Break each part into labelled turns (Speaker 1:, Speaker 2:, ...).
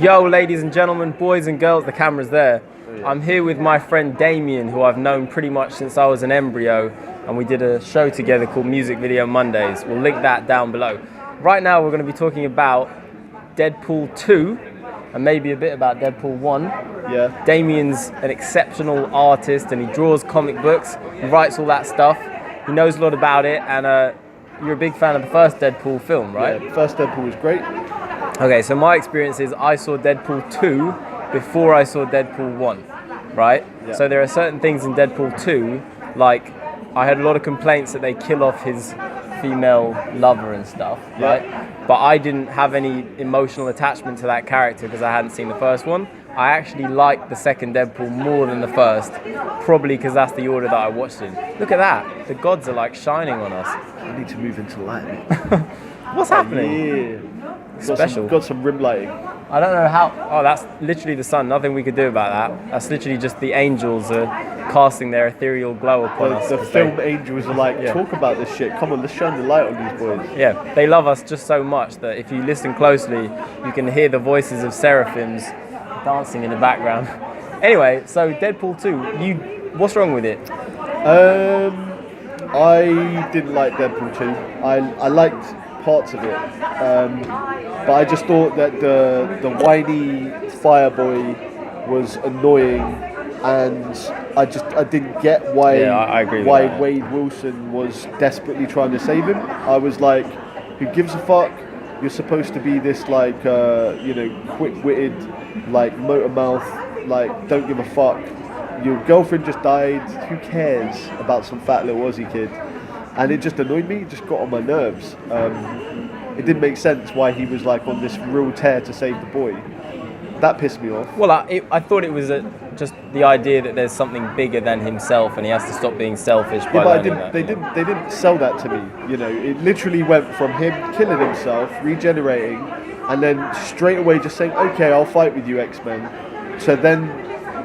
Speaker 1: Yo, ladies and gentlemen, boys and girls, the camera's there. I'm here with my friend Damien, who I've known pretty much since I was an embryo, and we did a show together called Music Video Mondays. We'll link that down below. Right now, we're going to be talking about Deadpool 2, and maybe a bit about Deadpool 1.
Speaker 2: Yeah.
Speaker 1: Damien's an exceptional artist, and he draws comic books, he writes all that stuff, he knows a lot about it, and you're a big fan of the first Deadpool film, right?
Speaker 2: Yeah, the first Deadpool was great.
Speaker 1: Okay, so my experience is I saw Deadpool 2 before I saw Deadpool 1, right?
Speaker 2: Yeah.
Speaker 1: So there are certain things in Deadpool 2, like I had a lot of complaints that they kill off his female lover and stuff, right? But I didn't have any emotional attachment to that character because I hadn't seen the first one. I actually liked the second Deadpool more than the first, probably because that's the order that I watched it in. Look at that, the gods are like shining on us.
Speaker 2: I need to move into lighting.
Speaker 1: What's happening?
Speaker 2: Yeah.
Speaker 1: Special.
Speaker 2: Got some rim lighting.
Speaker 1: I don't know how. Oh, that's literally the sun. Nothing we could do about that. That's literally just the angels casting their ethereal glow upon us.
Speaker 2: The film angels are like, talk about this shit. Come on, let's shine the light on these boys.
Speaker 1: Yeah, they love us just so much that if you listen closely, you can hear the voices of seraphims dancing in the background. Anyway, so Deadpool 2, what's wrong with it?
Speaker 2: I didn't like Deadpool 2. I liked parts of it, but I just thought that the whiny fireboy was annoying, and I didn't get why
Speaker 1: I agree with that.
Speaker 2: Wade Wilson was desperately trying to save him. I was like, who gives a fuck? You're supposed to be this like quick-witted, like motor mouth, like don't give a fuck. Your girlfriend just died. Who cares about some fat little Aussie kid? And it just annoyed me. It just got on my nerves. It didn't make sense why he was like on this real tear to save the boy. That pissed me off.
Speaker 1: Well, I thought it was just the idea that there's something bigger than himself, and he has to stop being selfish by learning that.
Speaker 2: They didn't sell that to me. You know, it literally went from him killing himself, regenerating, and then straight away just saying, "Okay, I'll fight with you, X-Men." So then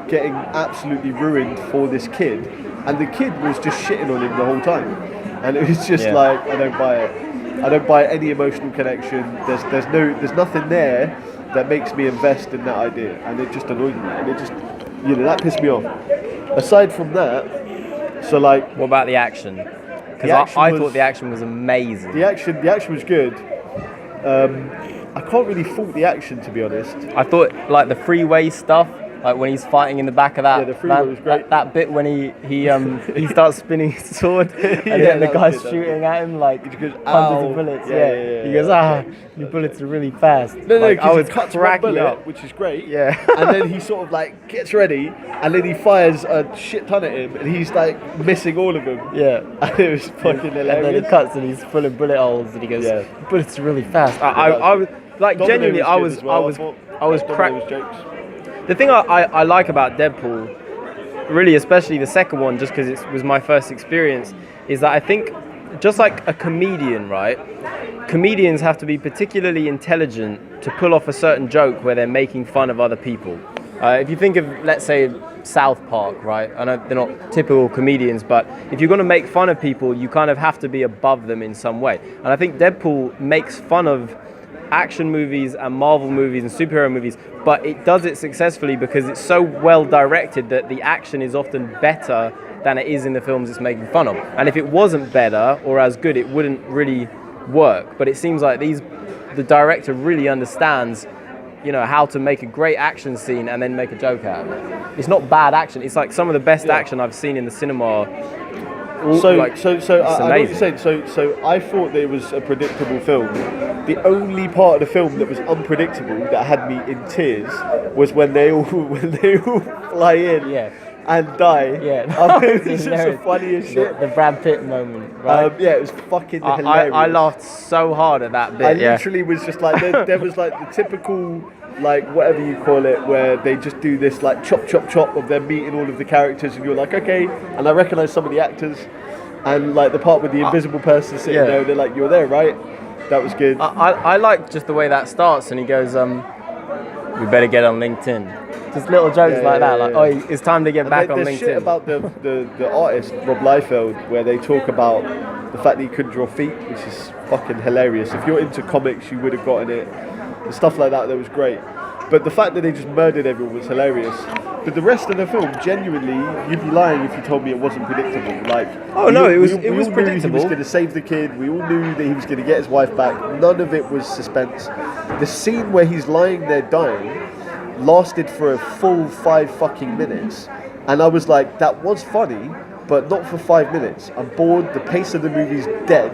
Speaker 2: getting absolutely ruined for this kid, and the kid was just shitting on him the whole time, and it was just like, I don't buy it. I don't buy any emotional connection. There's nothing there that makes me invest in that idea, and it just annoyed me, and it just, that pissed me off. Aside from that, so like,
Speaker 1: what about the action? Because I thought the action was amazing.
Speaker 2: The action was good. I can't really fault the action, to be honest.
Speaker 1: I thought like the freeway stuff, like when he's fighting in the back of that.
Speaker 2: Yeah, the freeway was great.
Speaker 1: That bit when he starts spinning his sword, and then the guy's shooting at him like hundreds of bullets. He goes, your bullets are really fast.
Speaker 2: No,
Speaker 1: like, I was
Speaker 2: cuts
Speaker 1: cracking
Speaker 2: one bullet,
Speaker 1: up,
Speaker 2: which is great.
Speaker 1: Yeah.
Speaker 2: And then he sort of like gets ready, and then he fires a shit ton at him, and he's like missing all of them.
Speaker 1: Yeah.
Speaker 2: And it was fucking hilarious.
Speaker 1: And then he cuts, and he's full of bullet holes, and he goes,
Speaker 2: your
Speaker 1: bullets are really fast. I was like, genuinely, I was cracked. The thing I like about Deadpool, really, especially the second one, just because it was my first experience, is that I think, just like a comedian, right? Comedians have to be particularly intelligent to pull off a certain joke where they're making fun of other people. If you think of, let's say, South Park, right? I know they're not typical comedians, but if you're going to make fun of people, you kind of have to be above them in some way. And I think Deadpool makes fun of action movies and Marvel movies and superhero movies, but it does it successfully because it's so well directed that the action is often better than it is in the films it's making fun of. And if it wasn't better or as good, it wouldn't really work. But it seems like the director really understands, how to make a great action scene and then make a joke out of it. It's not bad action. It's like some of the best action I've seen in the cinema.
Speaker 2: I know what you're saying. So I thought that it was a predictable film. The only part of the film that was unpredictable that had me in tears was when they all fly in and die.
Speaker 1: Yeah,
Speaker 2: it was just the funniest shit.
Speaker 1: The Brad Pitt moment, right?
Speaker 2: It was fucking hilarious.
Speaker 1: I laughed so hard at that bit.
Speaker 2: I literally was just like, there was like the typical, like whatever you call it, where they just do this like chop chop chop of them meeting all of the characters, and you're like, okay, and I recognise some of the actors, and like the part with the invisible person sitting there, they're like, you're there, right? That was good.
Speaker 1: I like just the way that starts, and he goes, we better get on LinkedIn. Just little jokes like that, like, oh, it's time to get back on LinkedIn.
Speaker 2: There's shit about the artist, Rob Liefeld, where they talk about the fact that he couldn't draw feet, which is fucking hilarious. If you're into comics, you would have gotten it. The stuff like that was great. But the fact that they just murdered everyone was hilarious. But the rest of the film, genuinely, you'd be lying if you told me it wasn't predictable. Like,
Speaker 1: it was
Speaker 2: all knew
Speaker 1: predictable.
Speaker 2: He was going to save the kid. We all knew that he was going to get his wife back. None of it was suspense. The scene where he's lying there dying lasted for a full 5 fucking minutes, and I was like, that was funny, but not for 5 minutes. I'm bored. The pace of the movie's dead,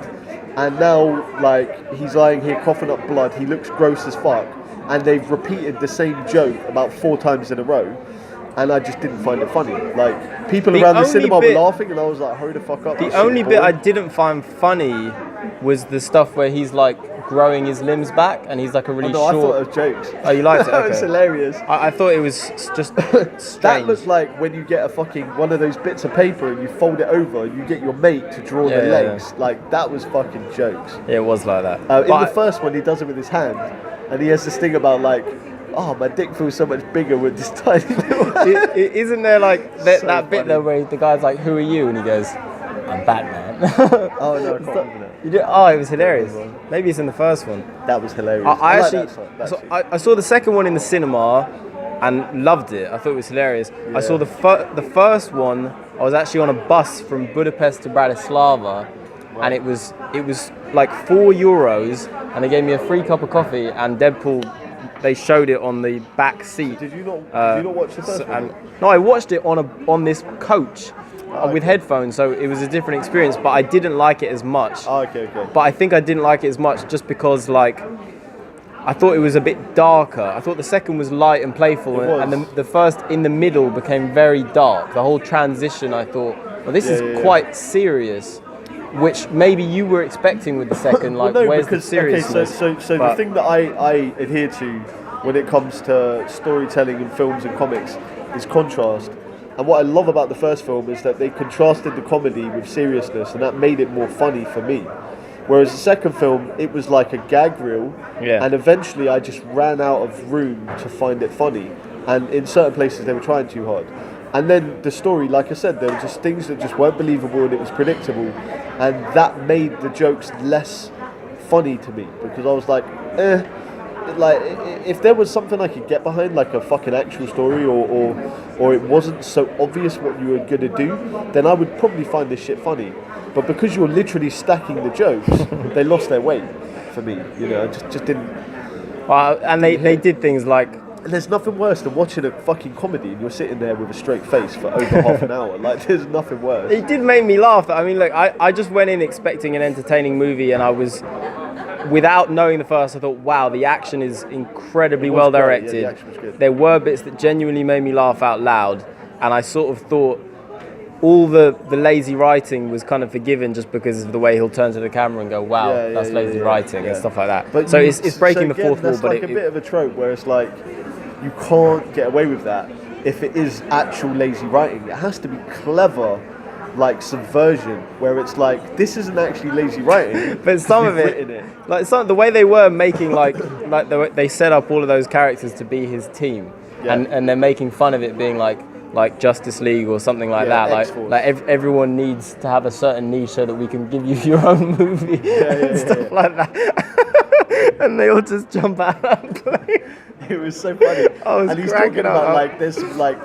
Speaker 2: and now like he's lying here coughing up blood. He looks gross as fuck, and they've repeated the same joke about 4 times in a row. And I just didn't find it funny. Like, people around the cinema were laughing, and I was like, hurry the fuck up.
Speaker 1: The only bit I didn't find funny was the stuff where he's like growing his limbs back, and he's like a really short.
Speaker 2: I thought it was jokes.
Speaker 1: Oh, you liked it? Okay.
Speaker 2: That was hilarious.
Speaker 1: I thought it was just strange.
Speaker 2: That looked like when you get a fucking one of those bits of paper and you fold it over, and you get your mate to draw the legs. Yeah. Like, that was fucking jokes.
Speaker 1: Yeah, it was like that.
Speaker 2: In the first one, he does it with his hand, and he has this thing about like, oh, my dick feels so much bigger with this tiny little hand.
Speaker 1: Isn't there like that bit there where the guy's like, who are you? And he goes, I'm Batman.
Speaker 2: Oh, no, I can't remember that.
Speaker 1: It was hilarious. Maybe it's in the first one.
Speaker 2: That was hilarious.
Speaker 1: I saw the second one in the cinema and loved it. I thought it was hilarious. Yeah. I saw the first one. I was actually on a bus from Budapest to Bratislava, and it was like €4, and they gave me a free cup of coffee and Deadpool. They showed it on the back seat.
Speaker 2: Did you not watch the first one?
Speaker 1: No, I watched it on this coach with headphones, so it was a different experience. But I didn't like it as much.
Speaker 2: Oh, okay.
Speaker 1: But I think I didn't like it as much just because, like, I thought it was a bit darker. I thought the second was light and playful, and the first in the middle became very dark. The whole transition, I thought, well, this is quite serious. Which maybe you were expecting with the second, like, well, no, where's the seriousness?
Speaker 2: Okay, so the thing that I adhere to when it comes to storytelling in films and comics is contrast. And what I love about the first film is that they contrasted the comedy with seriousness, and that made it more funny for me. Whereas the second film, it was like a gag reel, and eventually I just ran out of room to find it funny. And in certain places they were trying too hard. And then the story, like I said, there were just things that just weren't believable, and it was predictable, and that made the jokes less funny to me, because I was like, like, if there was something I could get behind, like a fucking actual story, or it wasn't so obvious what you were gonna do, then I would probably find this shit funny. But because you're literally stacking the jokes, they lost their weight for me. You know, I just didn't.
Speaker 1: Well, and they did things like.
Speaker 2: And there's nothing worse than watching a fucking comedy and you're sitting there with a straight face for over half an hour. Like, there's nothing worse.
Speaker 1: It did make me laugh. I mean, look, I just went in expecting an entertaining movie, and I was, without knowing the first, I thought, wow, the action is incredibly well directed.
Speaker 2: Yeah, the action was good.
Speaker 1: There were bits that genuinely made me laugh out loud, and I sort of thought all the lazy writing was kind of forgiven just because of the way he'll turn to the camera and go, wow, that's lazy writing and stuff like that. But so it's breaking the fourth wall. But
Speaker 2: it's like a bit of a trope where it's like, you can't get away with that if it is actual lazy writing. It has to be clever, like subversion, where it's like, this isn't actually lazy writing.
Speaker 1: But some of it, like the way they were making, like they set up all of those characters to be his team, and they're making fun of it being like Justice League or something like that. Like everyone needs to have a certain niche so that we can give you your own movie and stuff like that. And they all just jump out and play.
Speaker 2: It was so funny. And he's talking about like there's some like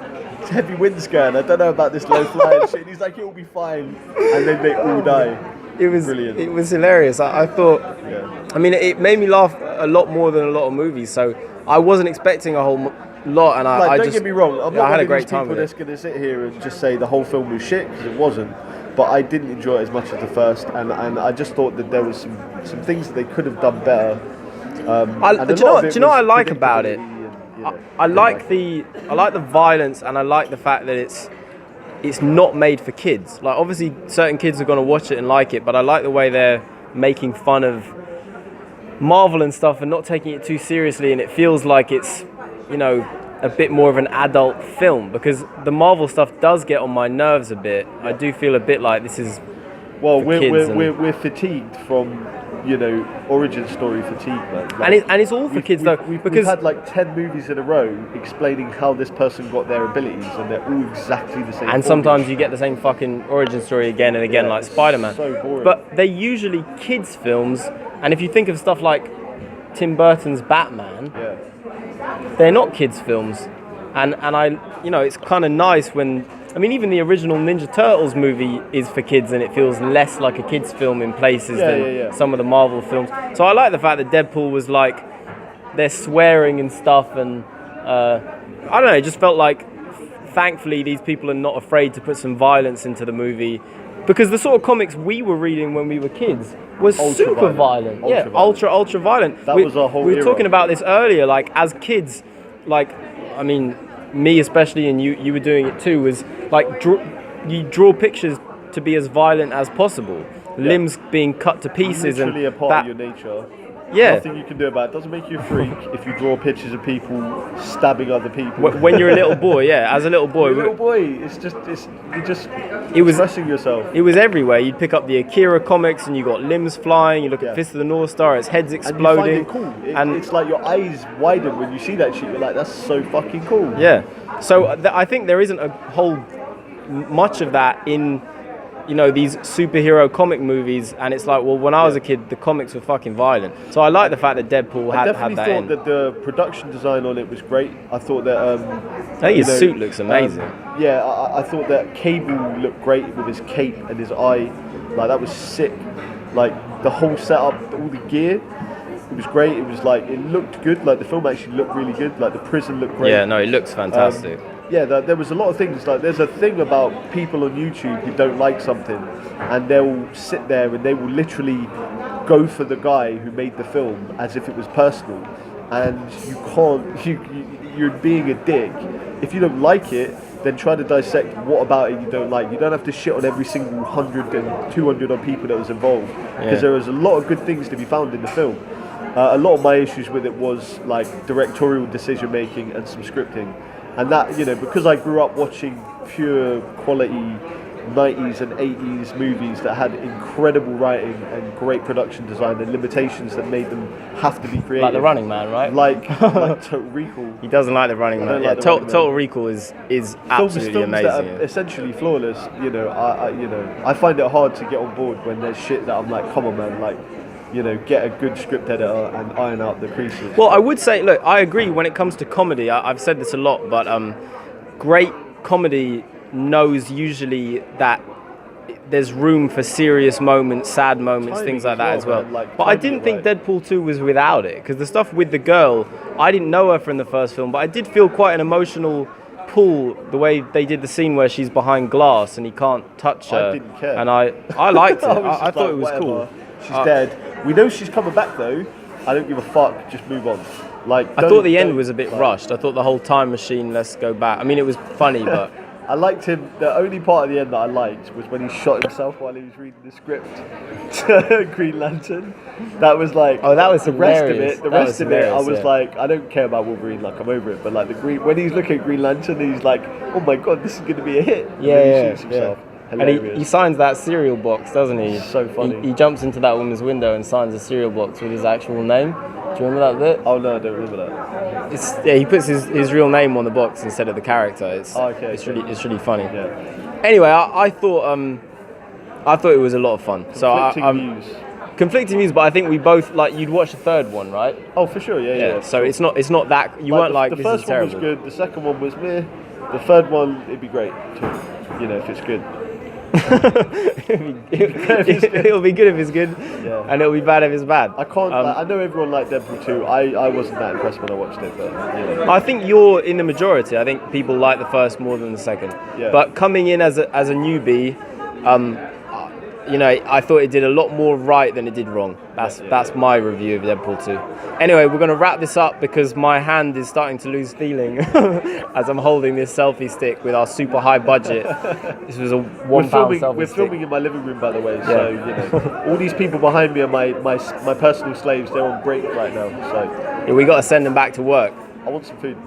Speaker 2: heavy winds going. I don't know about this low flying shit. And he's like, it'll be fine. And then they all die.
Speaker 1: It was brilliant. It was hilarious. I thought. Yeah. I mean, it made me laugh a lot more than a lot of movies. So I wasn't expecting a whole lot, and I
Speaker 2: don't
Speaker 1: just
Speaker 2: get me wrong. I'm not
Speaker 1: I had
Speaker 2: one
Speaker 1: a
Speaker 2: of
Speaker 1: great
Speaker 2: these
Speaker 1: time
Speaker 2: people
Speaker 1: with
Speaker 2: that's going to sit here and just say the whole film was shit, because it wasn't. But I didn't enjoy it as much as the first, and I just thought that there was some things that they could have done better.
Speaker 1: Do you know what I like about it? I like the violence, and I like the fact that it's not made for kids. Like, obviously certain kids are going to watch it and like it, but I like the way they're making fun of Marvel and stuff and not taking it too seriously, and it feels like it's, you know, a bit more of an adult film, because the Marvel stuff does get on my nerves a bit. I do feel a bit like this is
Speaker 2: we're fatigued from, you know, origin story fatigue, man. Like,
Speaker 1: and it's all for kids though, because
Speaker 2: we've had like 10 movies in a row explaining how this person got their abilities, and they're all exactly the same.
Speaker 1: And sometimes you get the same fucking origin story again and again, like Spider-Man.
Speaker 2: So boring.
Speaker 1: But they're usually kids films, and if you think of stuff like Tim Burton's Batman, they're not kids' films. And I, it's kind of nice when, even the original Ninja Turtles movie is for kids and it feels less like a kids' film in places than some of the Marvel films. So I like the fact that Deadpool was like, they're swearing and stuff, and I don't know, it just felt like, thankfully, these people are not afraid to put some violence into the movie, because the sort of comics we were reading when we were kids was super violent. Ultra violent.
Speaker 2: That was a whole
Speaker 1: We were talking about this earlier, like, as kids, like, me especially, and you were doing it too, was like, you draw pictures to be as violent as possible. Limbs being cut to pieces.
Speaker 2: Literally
Speaker 1: and
Speaker 2: a part of your nature.
Speaker 1: Yeah.
Speaker 2: Nothing you can do about it. It doesn't make you a freak if you draw pictures of people stabbing other people.
Speaker 1: When you're a little boy, as a little boy.
Speaker 2: You're just expressing yourself.
Speaker 1: It was everywhere. You'd pick up the Akira comics and you got limbs flying. You look at Fist of the North Star, its head's exploding.
Speaker 2: And you find it cool. It's like your eyes widen when you see that shit. You're like, that's so fucking cool.
Speaker 1: Yeah. So I think there isn't a whole much of that in these superhero comic movies, and it's like, well, when I was a kid, the comics were fucking violent. So I like the fact that Deadpool had that in. I definitely thought
Speaker 2: that the production design on it was great. I thought that...
Speaker 1: I think his suit looks amazing.
Speaker 2: I thought that Cable looked great with his cape and his eye. Like, that was sick. Like, the whole setup, all the gear, it was great. It was like, it looked good. Like, the film actually looked really good. Like, the prison looked great.
Speaker 1: Yeah, no, it looks fantastic.
Speaker 2: There was a lot of things. Like, there's a thing about people on YouTube who don't like something, and they'll sit there and they will literally go for the guy who made the film as if it was personal. And you can't. You're being a dick. If you don't like it, then try to dissect what about it you don't like. You don't have to shit on every single 100 and 200 of people that was involved, because there was a lot of good things to be found in the film. A lot of my issues with it was like directorial decision making and some scripting. And that, because I grew up watching pure quality 90s and 80s movies that had incredible writing and great production design and limitations that made them have to be creative.
Speaker 1: Like The Running Man, right?
Speaker 2: Like Total Recall.
Speaker 1: He doesn't like The Running Man. Yeah, Total Recall is absolutely amazing. That are
Speaker 2: essentially flawless. I find it hard to get on board when there's shit that I'm like, come on, man, like, get a good script editor and iron out the creases.
Speaker 1: Well, I would say, look, I agree when it comes to comedy. I've said this a lot, but great comedy knows usually that there's room for serious moments, sad moments, things like that as well. But I didn't think Deadpool 2 was without it, because the stuff with the girl, I didn't know her from the first film, but I did feel quite an emotional pull the way they did the scene where she's behind glass and he can't touch her.
Speaker 2: I didn't care.
Speaker 1: And I liked it. I thought it was cool.
Speaker 2: She's dead. We know she's coming back though. I don't give a fuck. Just move on. Like,
Speaker 1: I thought the end was a bit rushed. I thought the whole time machine, let's go back. It was funny, but
Speaker 2: I liked him. The only part of the end that I liked was when he shot himself while he was reading the script to Green Lantern. That was like,
Speaker 1: that was
Speaker 2: the
Speaker 1: hilarious.
Speaker 2: rest of it, I was like, I don't care about Wolverine, like, I'm over it. But like when he's looking at Green Lantern, he's like, oh my god, this is going to be a hit. And then he shoots himself. Hilarious.
Speaker 1: And he signs that cereal box, doesn't he?
Speaker 2: So funny.
Speaker 1: He jumps into that woman's window and signs a cereal box with his actual name. Do you remember that bit?
Speaker 2: Oh no, I don't remember that.
Speaker 1: He puts his real name on the box instead of the character. It's really funny.
Speaker 2: Yeah.
Speaker 1: Anyway, I thought it was a lot of fun. Conflicting views, but I think we both, like, you'd watch the third one, right?
Speaker 2: Oh, for sure, yeah.
Speaker 1: So it's not that you weren't like,
Speaker 2: the
Speaker 1: this
Speaker 2: first
Speaker 1: is terrible.
Speaker 2: one was good. The second one was meh. The third one, it'd be great too. If it's good.
Speaker 1: It'll be good if it's good, and it'll be bad if it's bad.
Speaker 2: I can't. I know everyone liked Deadpool 2. I wasn't that impressed when I watched it, but
Speaker 1: I think you're in the majority. I think people like the first more than the second.
Speaker 2: Yeah.
Speaker 1: But coming in as a newbie, I thought it did a lot more right than it did wrong. That's my review of Deadpool 2. Anyway, we're going to wrap this up because my hand is starting to lose feeling as I'm holding this selfie stick with our super high budget. This was a £1 selfie stick.
Speaker 2: We're filming in my living room, by the way. So all these people behind me are my personal slaves. They're on break right now. So
Speaker 1: we got to send them back to work.
Speaker 2: I want some food.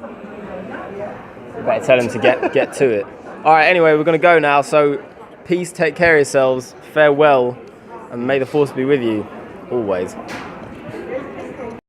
Speaker 1: We better tell them to get to it. All right. Anyway, we're going to go now. So peace. Take care of yourselves. Farewell, and may the force be with you always.